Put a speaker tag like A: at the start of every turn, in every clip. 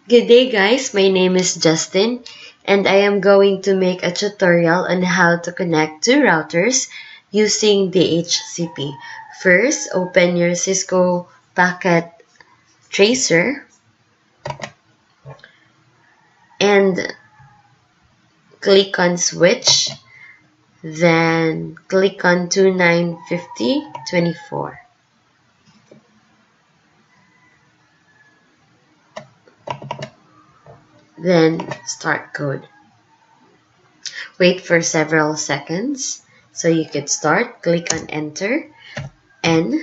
A: Good day guys, my name is Justin and I am going to make a tutorial on how to connect two routers using DHCP. First, open your Cisco Packet Tracer and click on switch, then click on 2950.24. Then start code. Wait for several seconds so you could start. Click on enter N.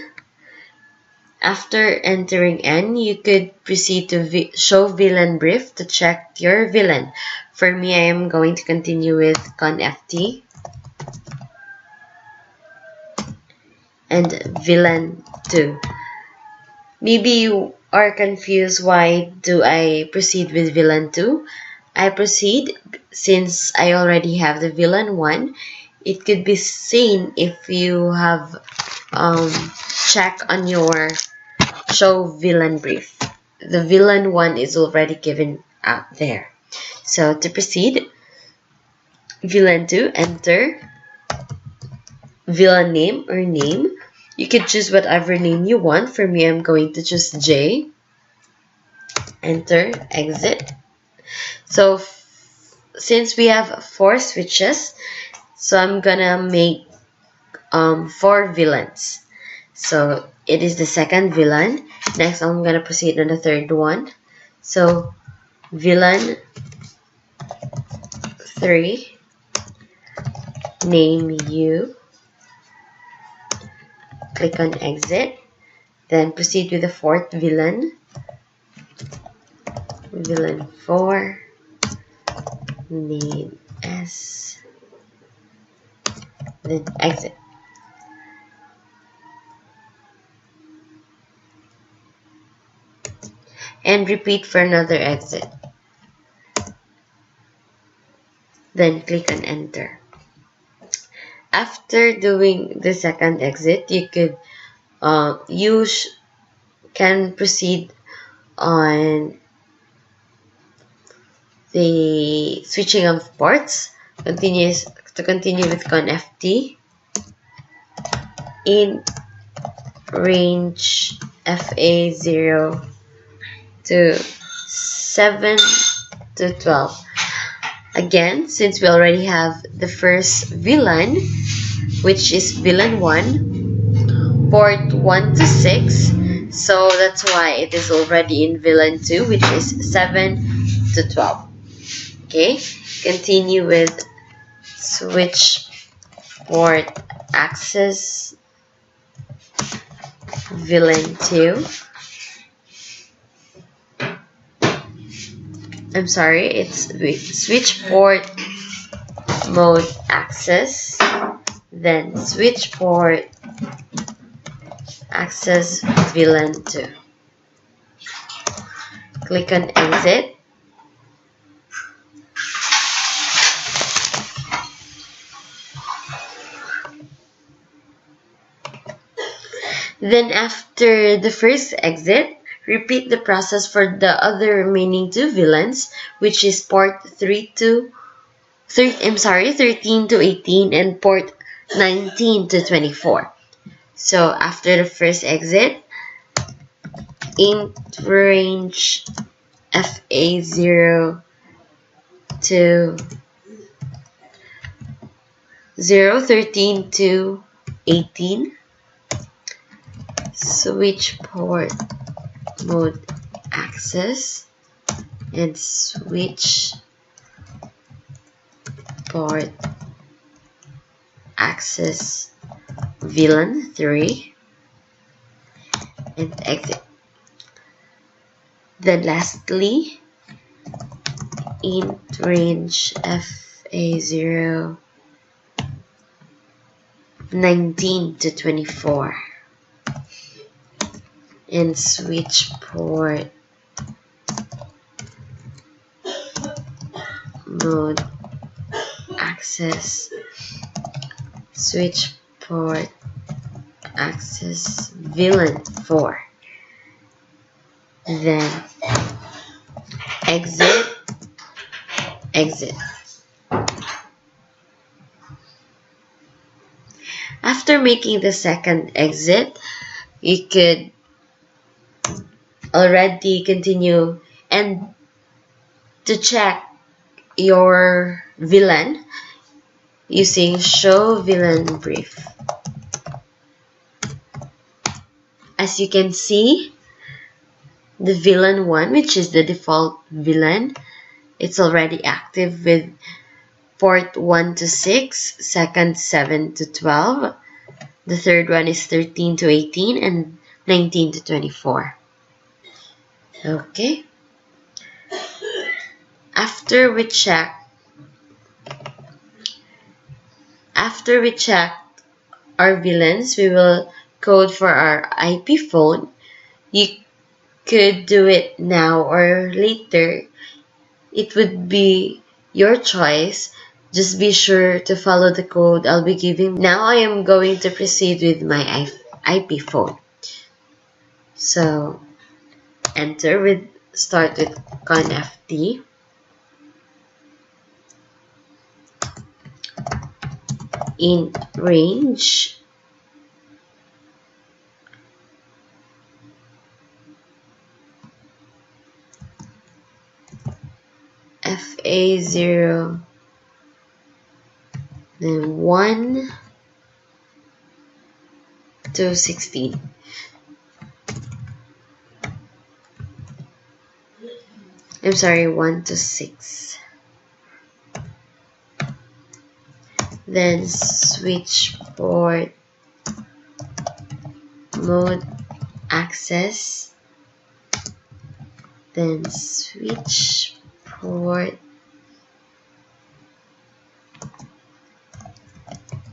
A: After entering N, you could proceed to show VLAN brief to check your VLAN. For me, I am going to continue with conft and VLAN 2. Maybe you are confused, why do I proceed with VLAN 2? I proceed since I already have the VLAN 1. It could be seen if you have check on your show VLAN brief. The VLAN 1 is already given out there. So to proceed, VLAN 2, enter VLAN name or name. You can choose whatever name you want. For me, I'm going to choose J. Enter, exit. So since we have 4 switches, so I'm gonna make 4 VLANs. So it is the second VLAN. Next, I'm gonna proceed on the third one. So VLAN 3, name U. Click on exit, then proceed with the fourth VLAN, VLAN 4, name S, then exit. And repeat for another exit. Then click on enter. After doing the second exit, you could can proceed on the switching of ports. Continue with conft in range FA0 to 7 to 12. Again, since we already have the first VLAN, which is VLAN 1, port 1 to 6, so that's why it is already in VLAN 2, which is 7 to 12. Okay, continue with switch port access VLAN 2. I'm sorry, it's switch port mode access, then switch port access VLAN 2. Click on exit. Then after the first exit, repeat the process for the other remaining 2 VLANs, which is port 13 to 18 and port 19 to 24. So after the first exit, int range FA0 to 13 to 18, switch port mode access and switch port access VLAN 3 and exit. Then lastly, int range FA0 19 to 24 and switch port mode access switch port access VLAN 4. Then exit, exit. After making the second exit, you could already continue, and to check your VLAN using show VLAN brief. As you can see, the VLAN 1, which is the default VLAN, it's already active with port 1 to 6, second 7 to 12. The third one is 13 to 18 and 19 to 24. Okay. After we check our VLANs, we will code for our IP phone. You could do it now or later. It would be your choice. Just be sure to follow the code I'll be giving. Now I am going to proceed with my IP phone. So start with conft int range fa0, then 1 to 16. I'm sorry, 1 to 6. Then switch port mode access, then switch port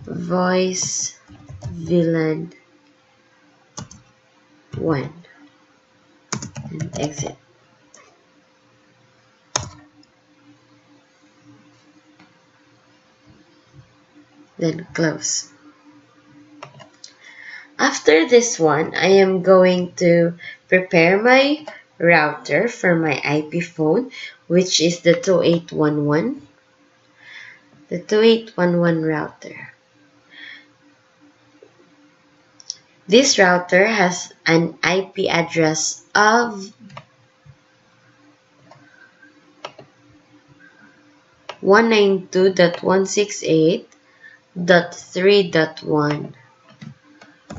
A: voice VLAN 1 and exit. Then close. After this one, I am going to prepare my router for my IP phone, which is the 2811. The 2811 router. This router has an IP address of 192.168.3.1.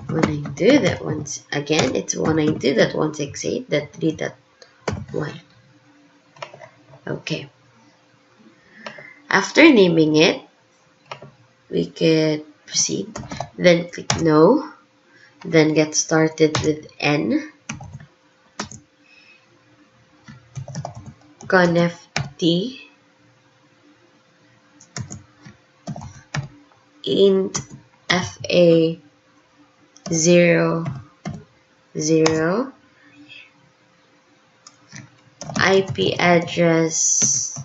A: 192.1, again, it's 192.168.3.1. Okay. After naming it, we could proceed. Then click no. Then get started with N. conft int fa0 0 IP address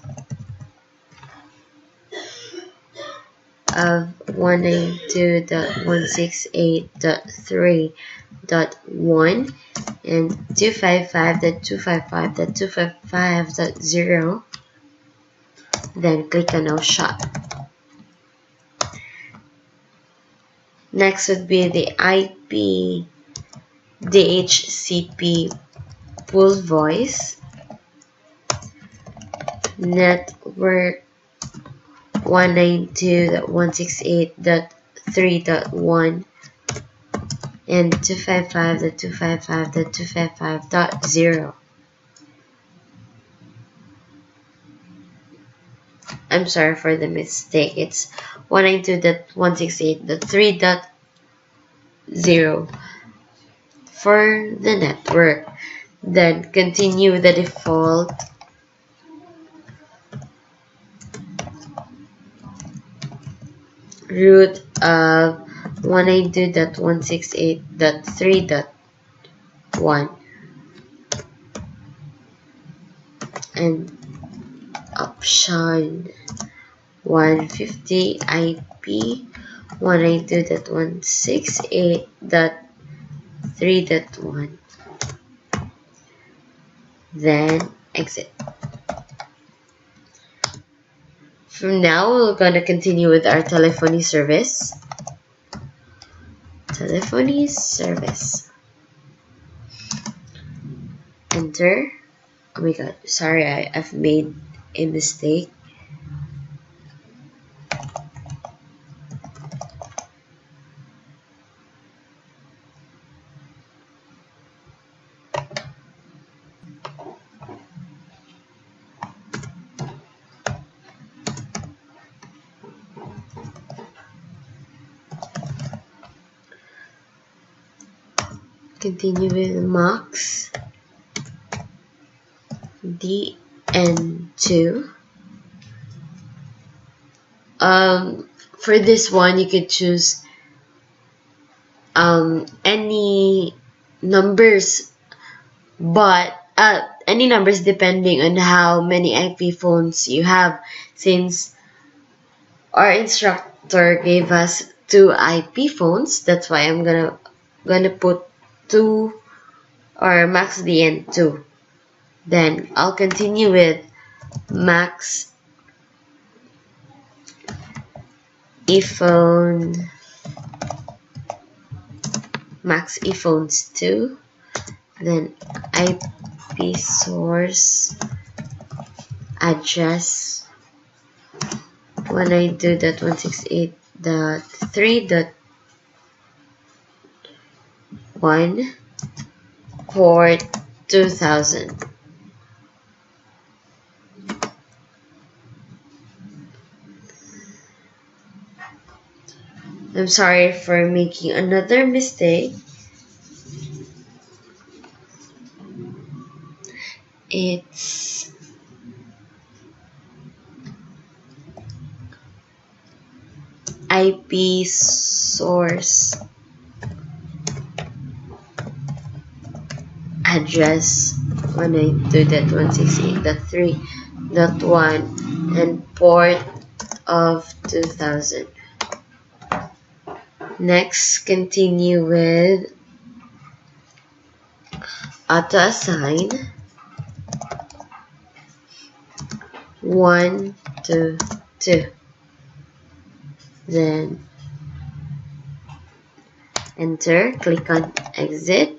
A: of 192.168.3.1 and 255.255.255.0. Then click on no shot. Next would be the IP DHCP pool voice network 192.168.3.1 and 255.255.255.0. I'm sorry for the mistake. It's 192.168.3.0 for the network. Then continue the default root of 192.168.3.1 and option 150 IP 192.168.3.1. Then exit. from now, we're gonna continue with our telephony service. Telephony service. Enter. Oh my god, sorry, I've made a mistake. Continue with max DN2. For this one, you could choose any numbers, but any numbers depending on how many IP phones you have, since our instructor gave us 2 IP phones. That's why I'm gonna put 2 or max DN2. Then I'll continue with max ePhone, max ePhones 2, then IP source address. When I do that 168.3.1 port 2000. I'm sorry for making another mistake. It's IP source address. When I do that 168.3.1 and port of 2000. Next, continue with auto assign 1 to 2. Then enter, click on exit,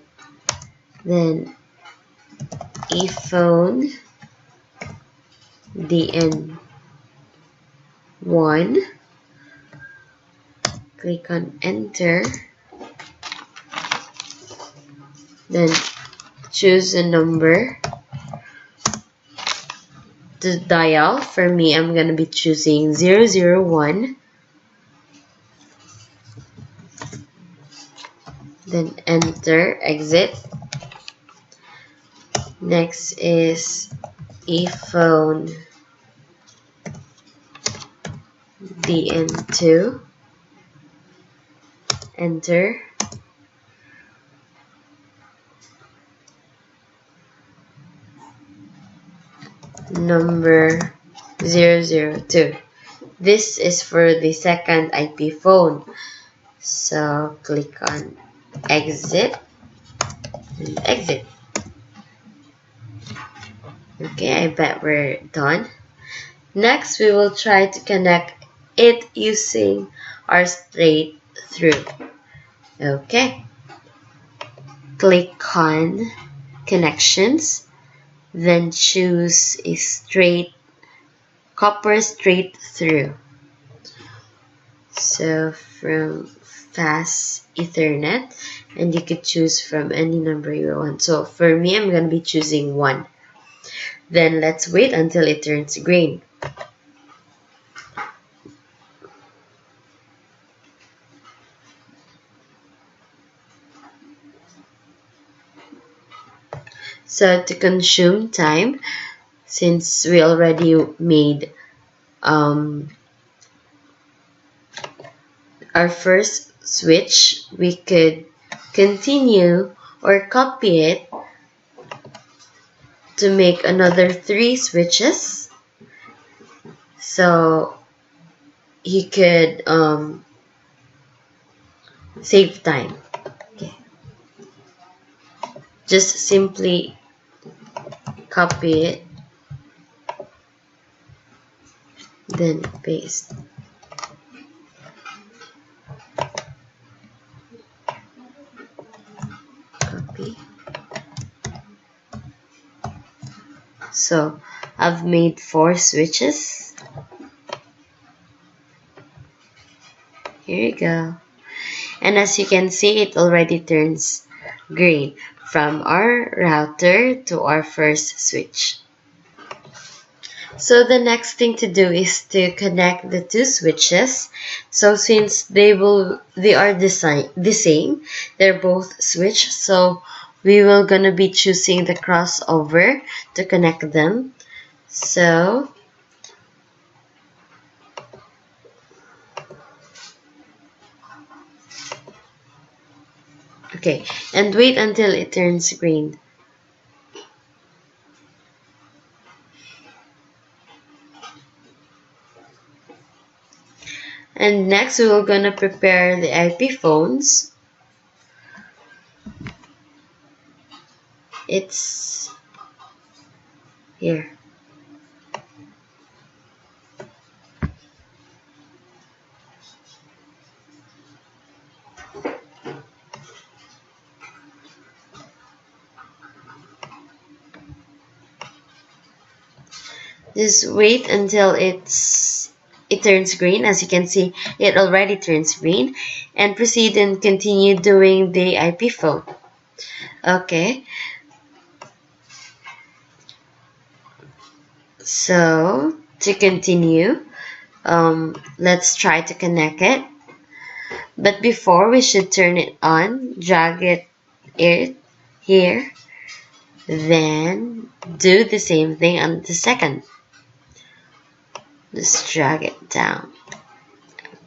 A: then ePhone DN1, click on enter, then choose a number to dial. For me, I'm gonna be choosing 001. Then enter, exit. Next is ePhone DN2. Enter. Number 002. This is for the second IP phone. So click on exit and exit. Okay, I bet we're done. Next, we will try to connect it using our straight through. Okay. Click on connections, then choose a copper straight through. So from fast Ethernet, and you could choose from any number you want. So for me, I'm going to be choosing 1. Then let's wait until it turns green. So to consume time, since we already made our first switch, we could continue or copy it to make another 3 switches. So he could save time. Okay. Just simply copy it, then paste. Copy. So I've made 4 switches. Here you go. And as you can see, it already turns green from our router to our first switch. So the next thing to do is to connect the 2 switches. So since they are the same, they're both switch. So we will gonna be choosing the crossover to connect them. So okay, and wait until it turns green. And next we're gonna prepare the IP phones. It's here. Just wait until it turns green. As you can see, it already turns green, and proceed and continue doing the IP phone. Okay, so to continue, let's try to connect it. But before, we should turn it on. Drag it here, then do the same thing on the second. Just drag it down.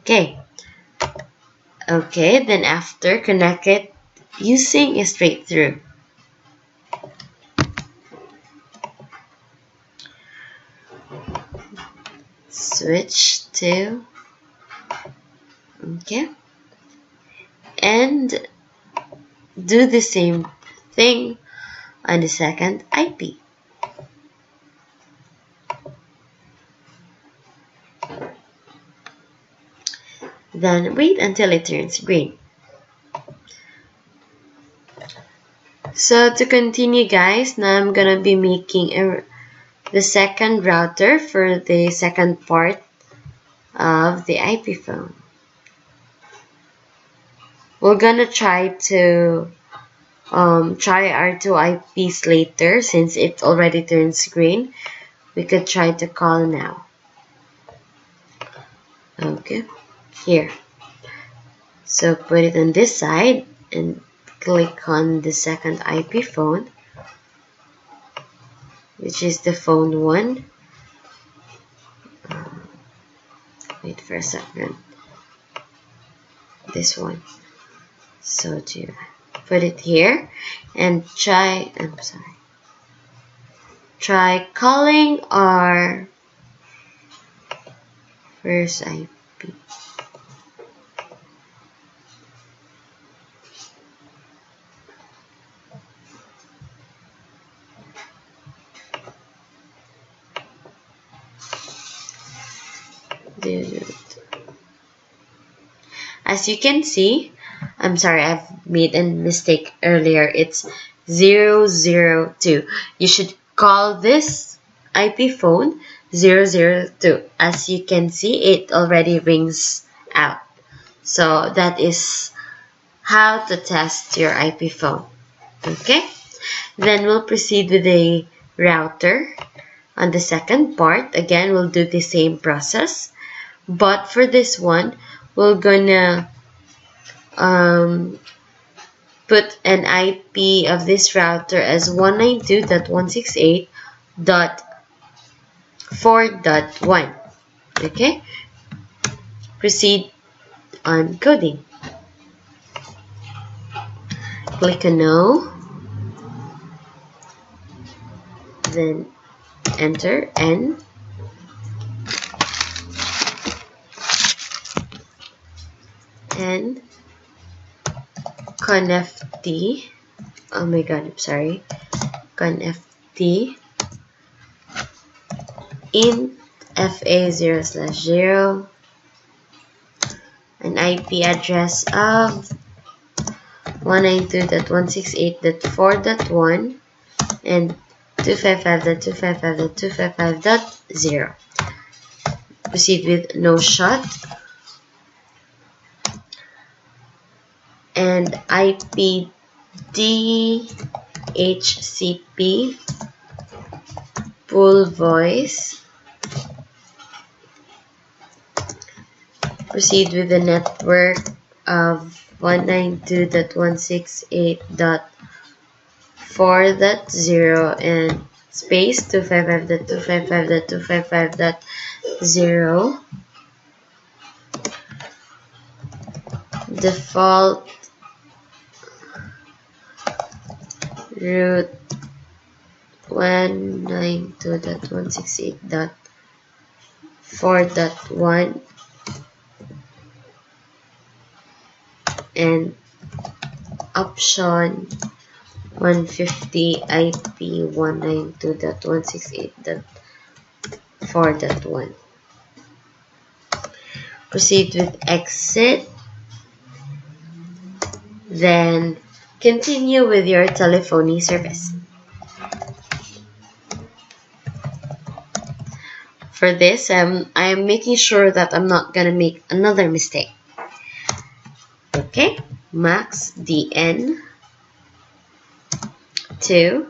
A: Okay. Okay, then after, connect it using a straight through. Switch to, okay, and do the same thing on the second IP. Then wait until it turns green. So to continue, guys, now I'm gonna be making the second router for the second part of the IP phone. We're gonna try to try our 2 IPs later. Since it already turns green, we could try to call now. Okay, here. So put it on this side and click on the second IP phone, which is the phone 1. Wait for a second. This one. So to put it here and try calling our first IP. As you can see, I'm sorry, I've made a mistake earlier. It's 002. You should call this IP phone 002. As you can see, it already rings out. So that is how to test your IP phone. Okay? Then we'll proceed with the router. On the second part, again, we'll do the same process. But for this one, we're gonna put an IP of this router as 192.168.4.1. Okay? Proceed on coding. Click on No. Then enter N. And conft, oh my god, I'm sorry, conft int FA0/0, an IP address of 192.168.4.1 and 255.255.255.0. Proceed with no shot. And IP DHCP full voice. Proceed with the network of 192.168.4.0 and space 255.255.255.0. Default route 192.168.4.1 and option 150 IP 192.168.4.1. Proceed with exit. Then continue with your telephony service. For this, I am making sure that I'm not gonna make another mistake. Okay, max DN 2,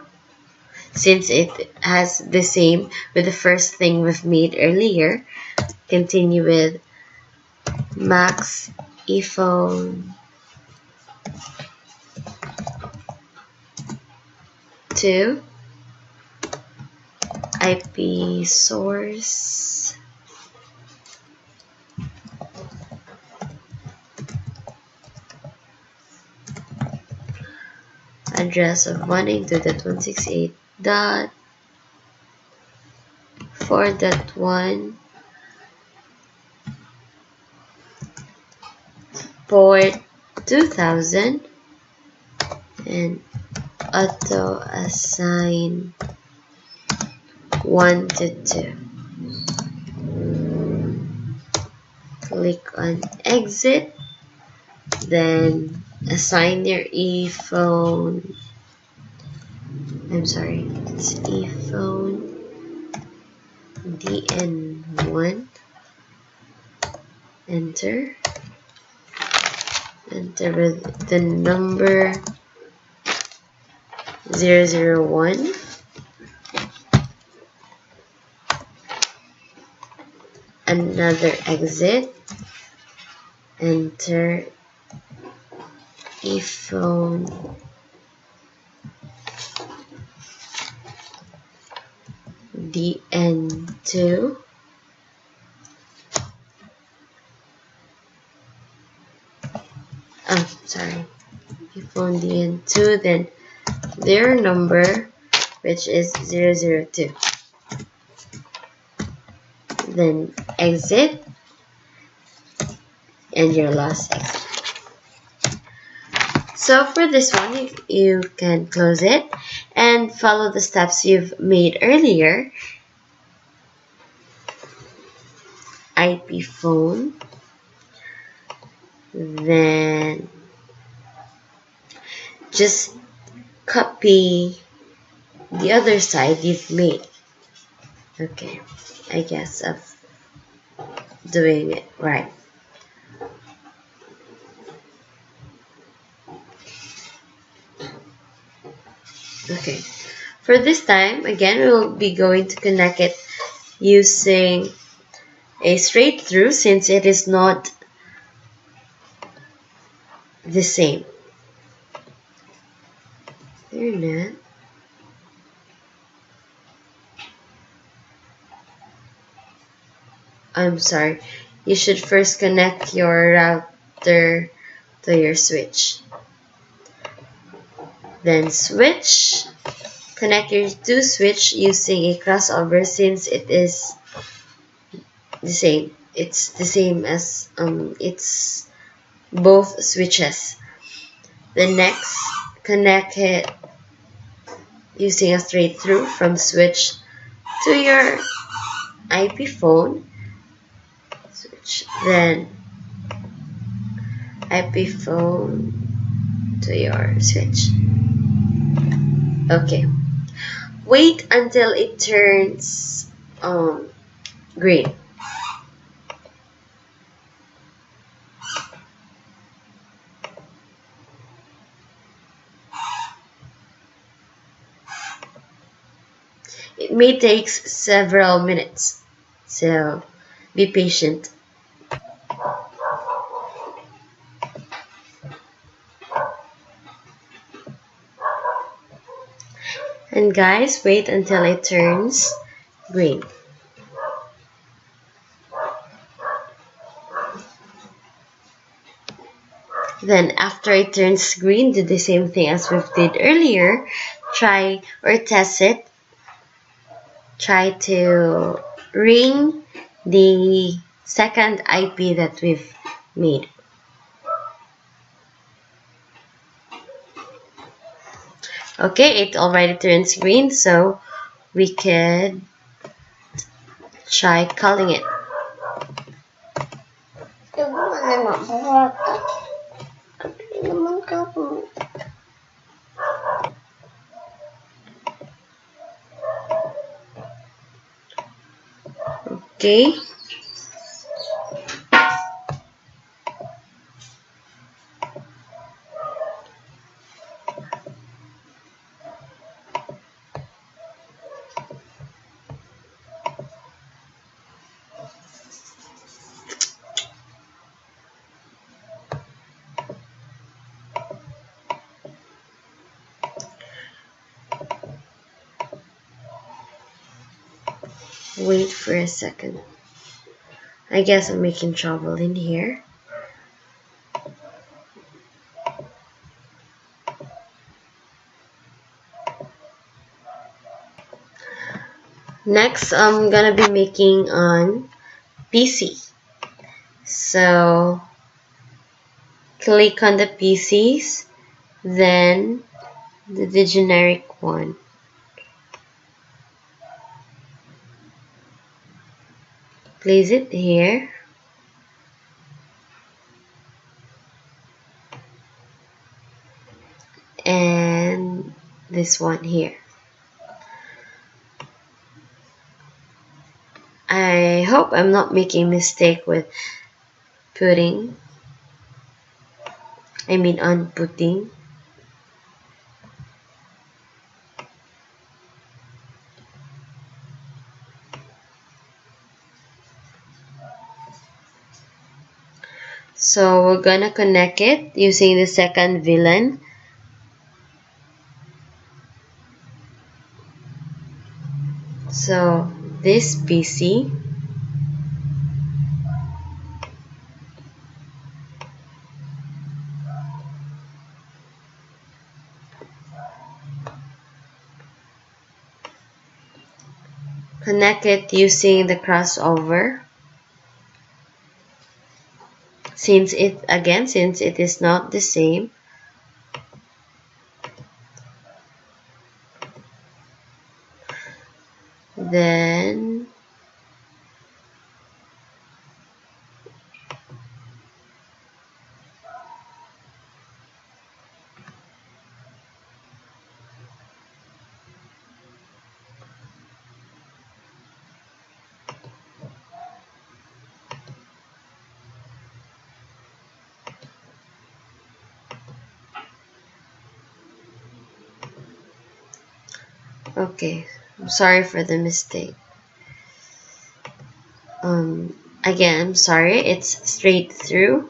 A: since it has the same with the first thing we've made earlier. Continue with max ephone 2, IP source address of 192.168.4.1 port 2000 and auto assign 1 to 2. Click on exit, then assign your ephone. It's ephone DN1. Enter with the number 001. Another exit. Enter ephone DN2. Ephone DN2, then their number, which is 002. Then exit and your last exit. So for this one, you can close it and follow the steps you've made earlier. IP phone, then just copy the other side you've made. Okay, I guess I'm doing it right. Okay, for this time, again, we'll be going to connect it using a straight through, since it is not the same. They're not. I'm sorry. You should first connect your router to your switch. Then switch. Connect your two switch using a crossover, since it is the same. It's the same as it's both switches. Then next, connect it using a straight through from switch to your IP phone, switch, then IP phone to your switch. Okay. Wait until it turns green. It may take several minutes, so be patient. And guys, wait until it turns green. Then after it turns green, do the same thing as we did earlier. Try or test it. Try to ring the second IP that we've made. Okay, it already turns green, so we could try calling it. Okay. Wait for a second. I guess I'm making trouble in here. Next, I'm gonna be making on PC. So click on the PCs, then the generic one. Place it here. And this one here. I hope I'm not making a mistake with on putting. So we're gonna connect it using the second VLAN. So this PC, connect it using the crossover. Since it is not the same, then okay, I'm sorry for the mistake. Again, I'm sorry, it's straight through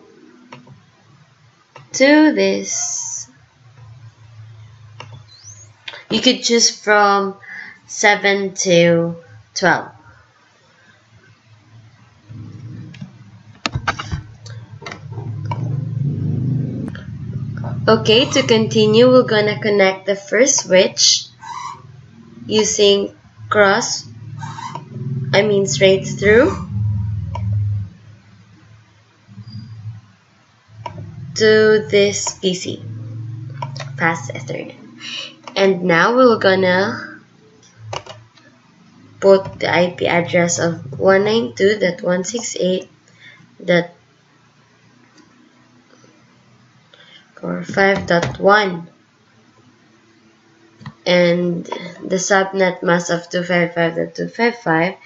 A: to this. You could choose from 7 to 12. Okay, to continue, we're gonna connect the first switch using straight through to this PC past Ethernet. And now we're gonna put the IP address of 192.168.5.1 and the subnet mask of 255.255.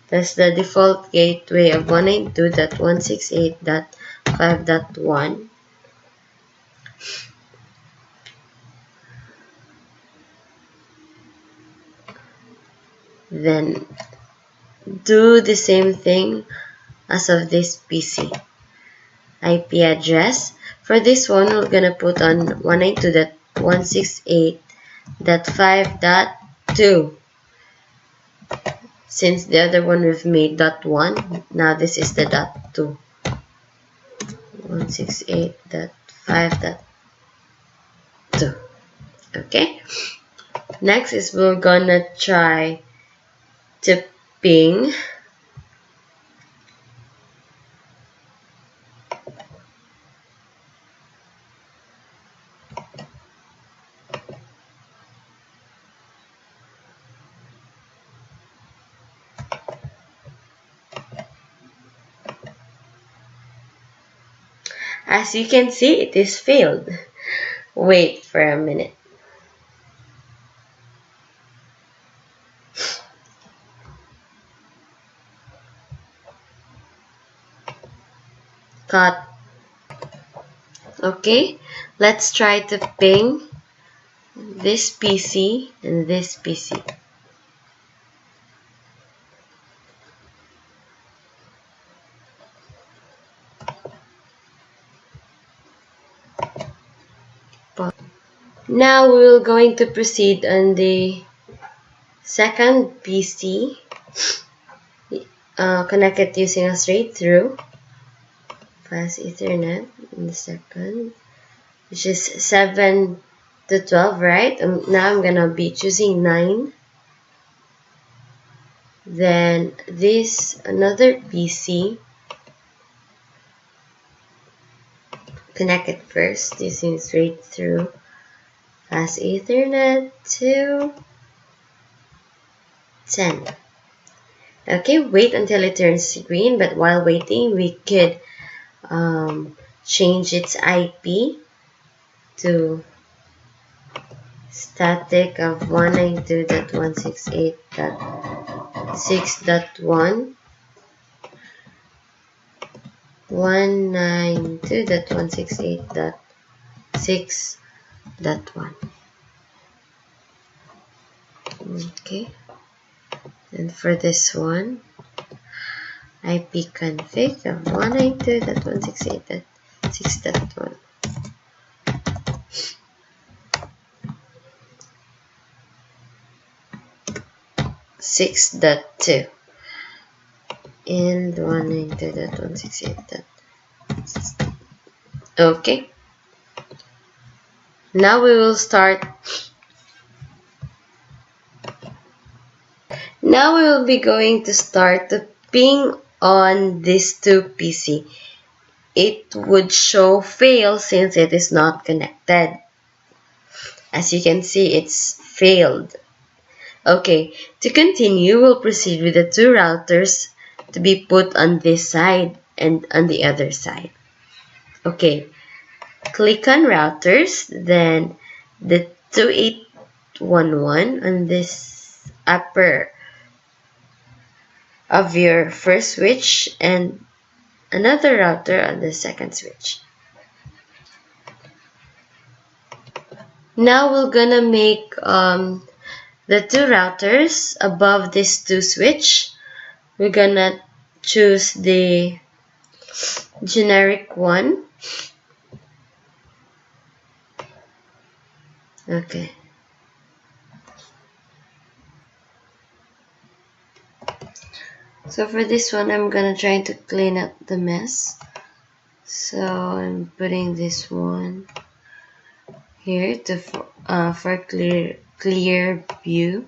A: That's the default gateway of 192.168.5.1. Then do the same thing as of this PC. IP address. For this one, we're gonna put on 192.168.5.2. Since the other one we've made .1, now this is the .2. 168.5.2. Okay. Next is we're gonna try to ping as you can see, it is failed. Wait for a minute. Cut. Okay, let's try to ping this PC and this PC. Now we're going to proceed on the second PC, connect it using a straight through fast Ethernet in the second, which is 7 to 12, right? Now I'm gonna be choosing 9. Then this another PC, connect it first using straight through fast Ethernet to 10. Okay, wait until it turns green, but while waiting, we could change its IP to static of 192.168.6.1, 192.168.6.1. Okay, and for this one, IP config of 192.168.6.1. 6.2 and 192.168. Okay. Now we will start. Now we will be going to start to ping on this 2 PC. It would show fail since it is not connected. As you can see, it's failed. Okay, to continue, we'll proceed with the 2 routers to be put on this side and on the other side. Okay, click on routers, then the 2811 on this upper of your first switch and another router on the second switch. Now we're gonna make the 2 routers above this 2 switch. We're gonna choose the generic one. Okay. So for this one, I'm gonna try to clean up the mess. So I'm putting this one here to for clear view.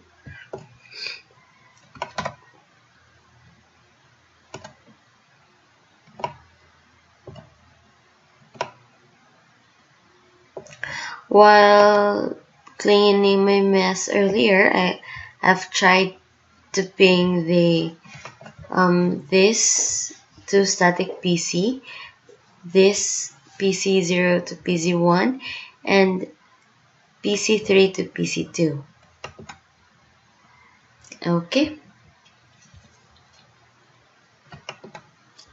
A: While cleaning my mess earlier, I've tried to ping the this to static PC, this PC0 to PC1, and PC3 to PC2. Okay.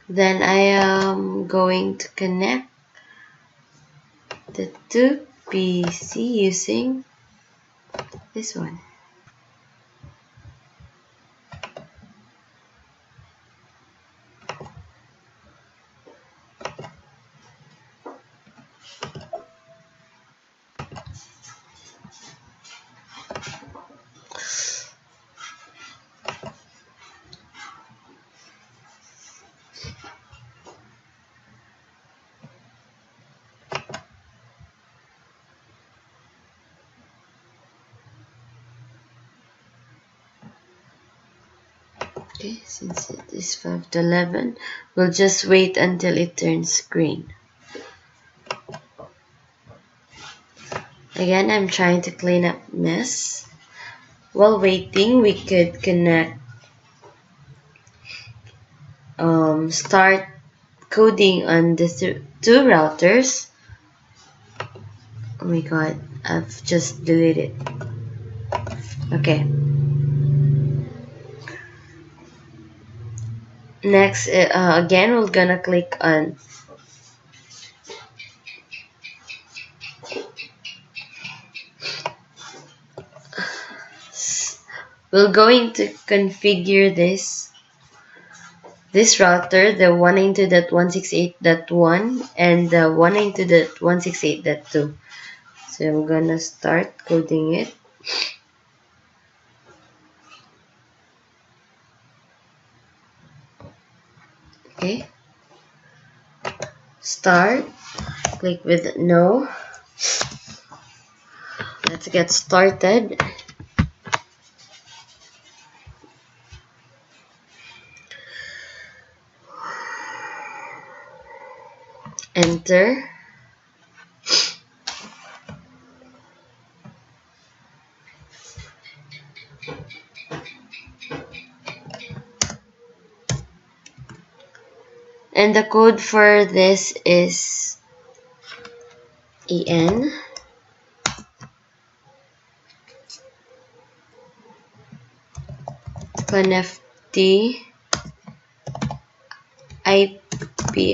A: Then I am going to connect the two PC using this one. Okay, since it is 5 to 11, we'll just wait until it turns green. Again, I'm trying to clean up mess. While waiting, we could connect, start coding on the two routers. Oh my god, I've just deleted. Okay. Next, again, we're gonna click on we're going to configure this router, the 192.168.1 and the 192.168.2. So I'm gonna start coding it. Okay. Start. Click with no. Let's get started. Enter. And the code for this is EN ConnFT IP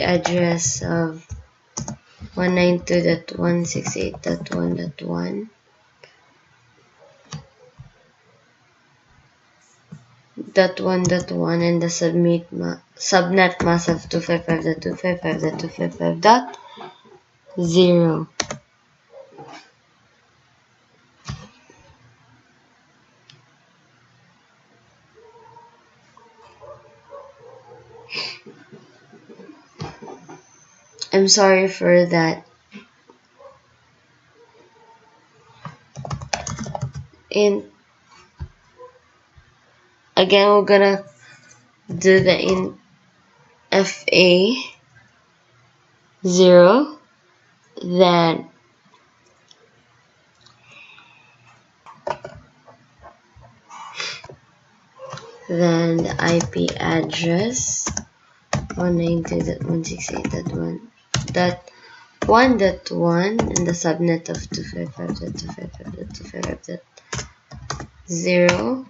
A: address of 192.168.1.1 .1.1 and the subnet mask of 255.255.255.0. I'm sorry for that. And again, we're gonna do the in FA 0, then the IP address 192.168.1.1 and the subnet of 255.255.255.0,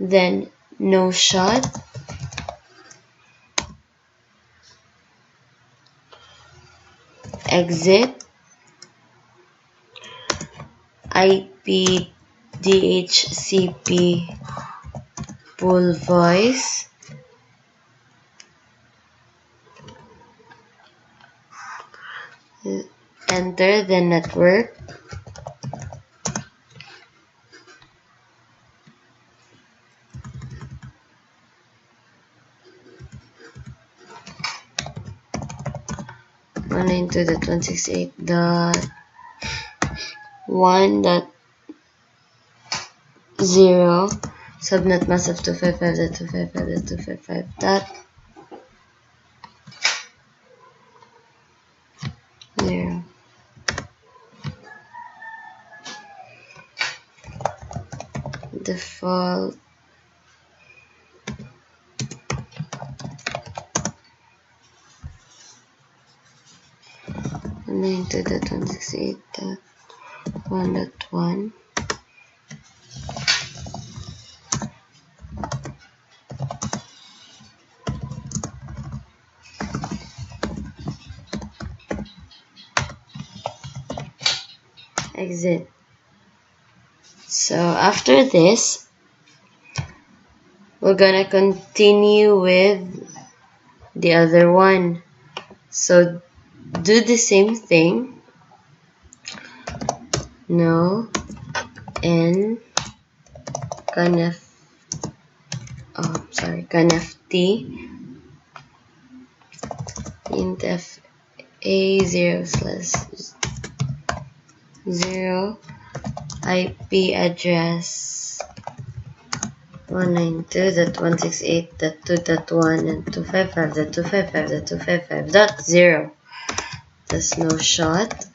A: then no shot, exit, IP DHCP full voice, enter the network, one into the 168.1.0 subnet mask of 255.255.255.0. Default 192.168.1.1. Exit. So after this, we're gonna continue with the other one. So do the same thing. No n conf conft int f a0/0 IP address 192.168.2.1 and 255.255.255.0. There's no shot.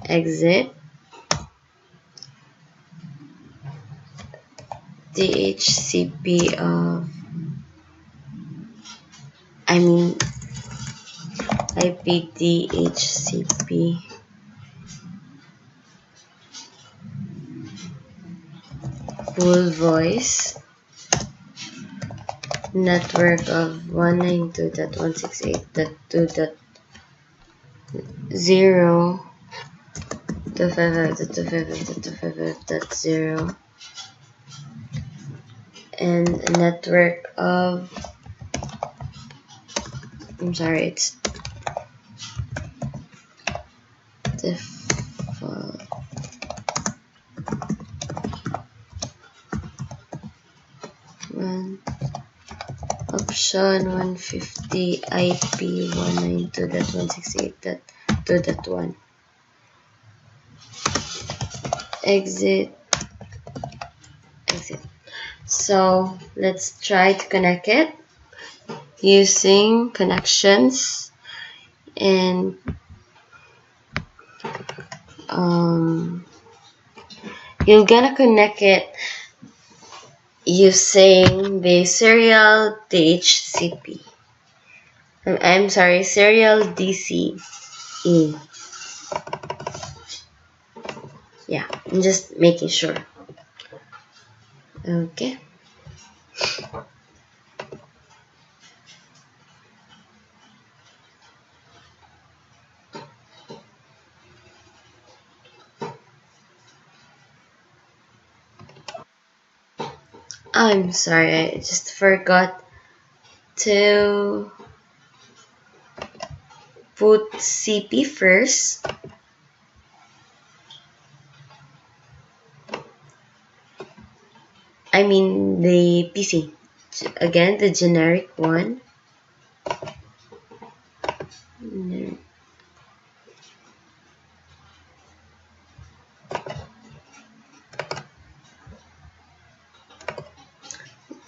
A: Exit. DHCP of IP DHCP full voice network of 192.168.2.0 255.255.255.0 and a network of it's default one option 150 IP 192.168.2.1. Exit. So let's try to connect it using connections, and you're gonna connect it using the serial DHCP. Serial DCE. Yeah, I'm just making sure. Okay. I'm sorry, I just forgot to put CP first. The PC. Again, the generic one.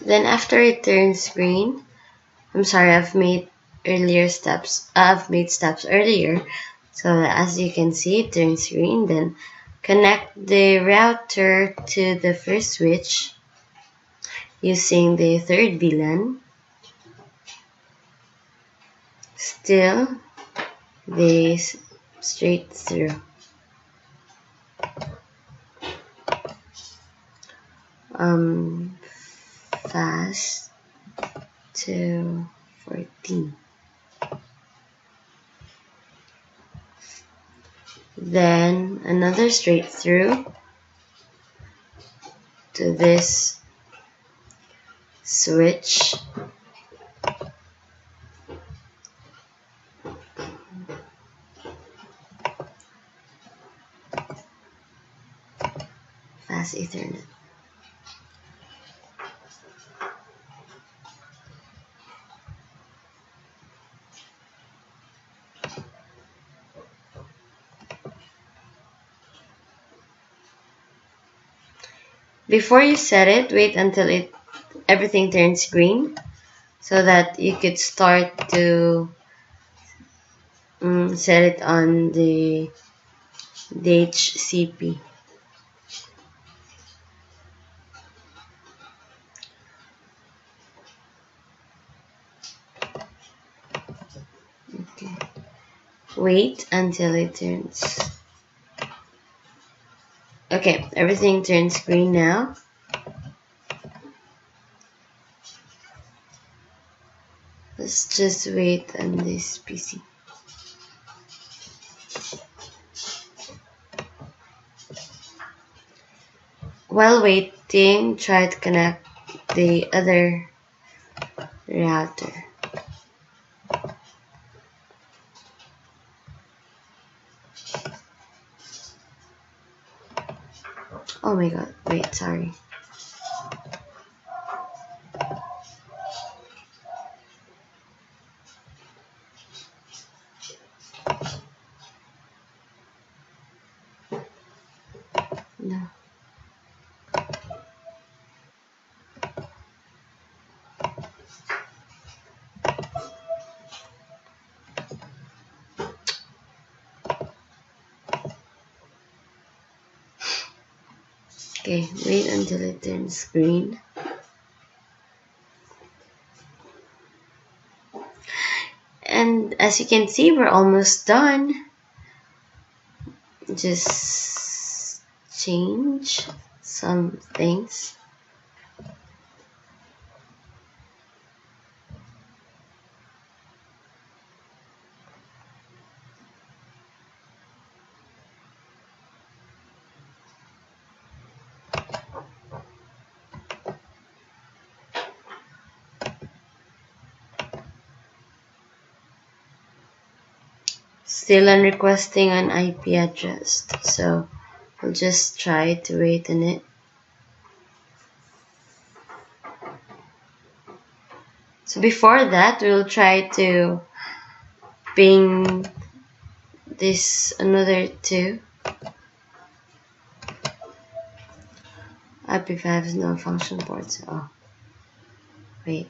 A: Then after it turns green, I've made steps earlier. So as you can see, it turns green. Then connect the router to the first switch using the third VLAN. Still the straight through. Fast to 14. Then another straight through to this switch. Fast Ethernet. Before you set it, wait until everything turns green so that you could start to set it on the DHCP. Okay. wait until it turns. Okay, everything turns green now. Let's just wait on this PC. While waiting, try to connect the other router. Oh my god, wait, sorry. No. Okay, wait until it turns green. And as you can see, we're almost done. Just change some things. Still on requesting an IP address, so we'll just try to wait on it. So before that, we'll try to ping this another two. IP5 is no function ports. Oh, wait.